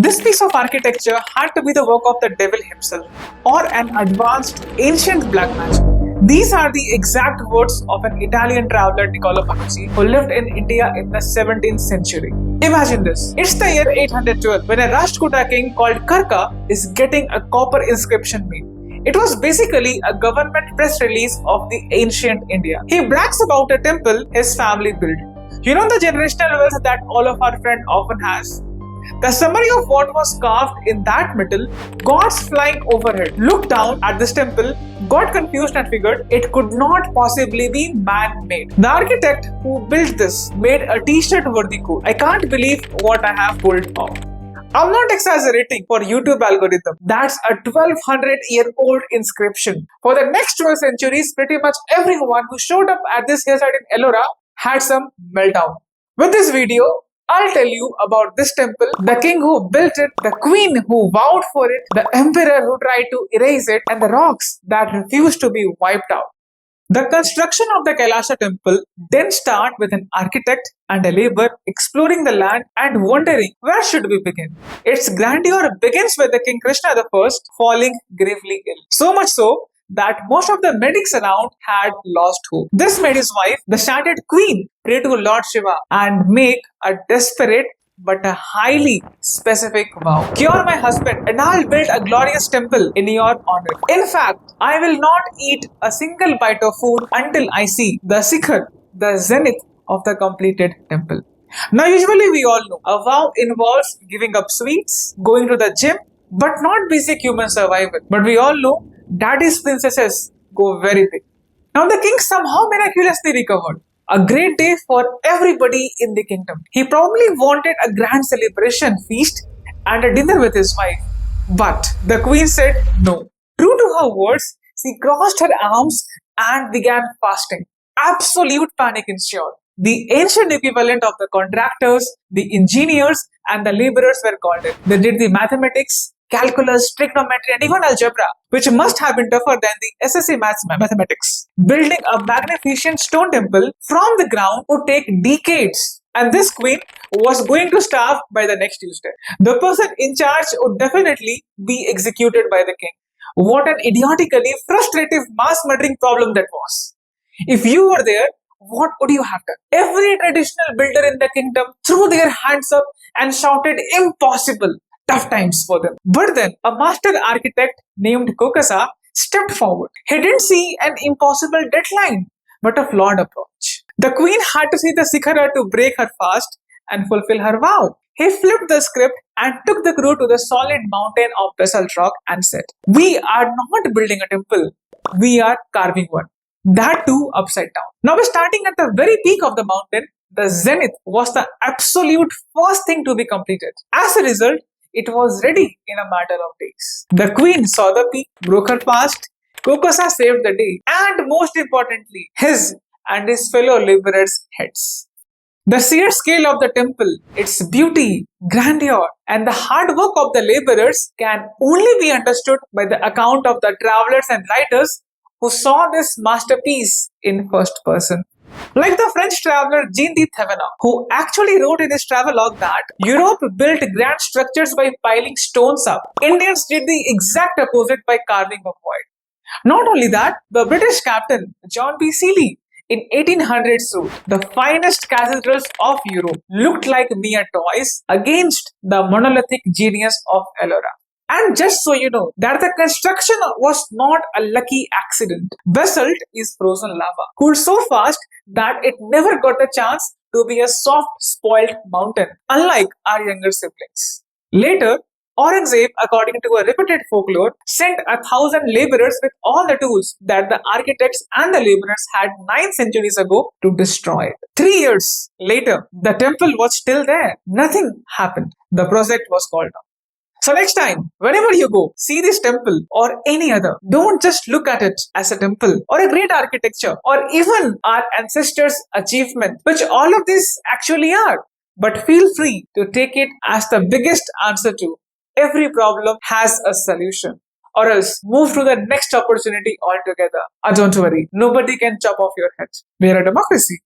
This piece of architecture had to be the work of the devil himself or an advanced ancient black magic. These are the exact words of an Italian traveler Niccolo Panucci who lived in India in the 17th century. Imagine this. It's the year 812 when a Rashtrakuta king called Karka is getting a copper inscription made. It was basically a government press release of the ancient India. He brags about a temple his family built. You know the generational wealth that all of our friend often has? The summary of what was carved in that metal, gods flying overhead, looked down at this temple, got confused and figured it could not possibly be man-made. The architect who built this made a t-shirt worthy quote. I can't believe what I have pulled off. I'm not exaggerating for YouTube algorithm. That's a 1200-year-old inscription. For the next 12 centuries, pretty much everyone who showed up at this hillside in Ellora had some meltdown. With this video, I'll tell you about this temple, the king who built it, the queen who vowed for it, the emperor who tried to erase it, and the rocks that refused to be wiped out. The construction of the Kailasa Temple then started with an architect and a laborer exploring the land and wondering where should we begin. Its grandeur begins with the King Krishna I falling gravely ill. So much so that most of the medics around had lost hope. This made his wife, the shattered queen, pray to Lord Shiva and make a desperate but a highly specific vow. Cure my husband and I'll build a glorious temple in your honor. In fact, I will not eat a single bite of food until I see the Sikhar, the zenith of the completed temple. Now usually we all know a vow involves giving up sweets, going to the gym, but not basic human survival. But we all know daddy's princesses go very big. Now the king somehow miraculously recovered. A great day for everybody in the kingdom. He probably wanted a grand celebration feast and a dinner with his wife. But the queen said no. True to her words, she crossed her arms and began fasting. Absolute panic ensued. The ancient equivalent of the contractors, the engineers, and the laborers were called in. They did the mathematics, calculus, trigonometry, and even algebra, which must have been tougher than the SSC mathematics. Building a magnificent stone temple from the ground would take decades, and this queen was going to starve by the next Tuesday. The person in charge would definitely be executed by the king. What an idiotically frustrative mass-murdering problem that was. If you were there, what would you have done? Every traditional builder in the kingdom threw their hands up and shouted, "Impossible!" Tough times for them. But then a master architect named Kokasa stepped forward. He didn't see an impossible deadline, but a flawed approach. The queen had to see the Sikhara to break her fast and fulfill her vow. He flipped the script and took the crew to the solid mountain of basalt rock and said, "We are not building a temple, we are carving one. That too upside down." Now we're starting at the very peak of the mountain. The zenith was the absolute first thing to be completed. As a result, it was ready in a matter of days. The queen saw the peak, broke her fast, Kokasa saved the day, and most importantly, his and his fellow laborers' heads. The sheer scale of the temple, its beauty, grandeur, and the hard work of the laborers can only be understood by the account of the travelers and writers who saw this masterpiece in first person. Like the French traveler Jean de Thévenin, who actually wrote in his travelogue that Europe built grand structures by piling stones up. Indians did the exact opposite by carving a void. Not only that, the British captain John B. Seeley in 1800s wrote, "The finest cathedrals of Europe looked like mere toys against the monolithic genius of Ellora." And just so you know, that the construction was not a lucky accident. Basalt is frozen lava, cooled so fast that it never got the chance to be a soft, spoiled mountain, unlike our younger siblings. Later, Aurangzeb, according to a repeated folklore, sent 1,000 laborers with all the tools that the architects and the laborers had 9 centuries ago to destroy it. 3 years later, the temple was still there. Nothing happened. The project was called off. So next time, whenever you go, see this temple or any other, don't just look at it as a temple or a great architecture or even our ancestors' achievement, which all of these actually are. But feel free to take it as the biggest answer to every problem has a solution, or else move to the next opportunity altogether. Don't worry, nobody can chop off your head. We are a democracy.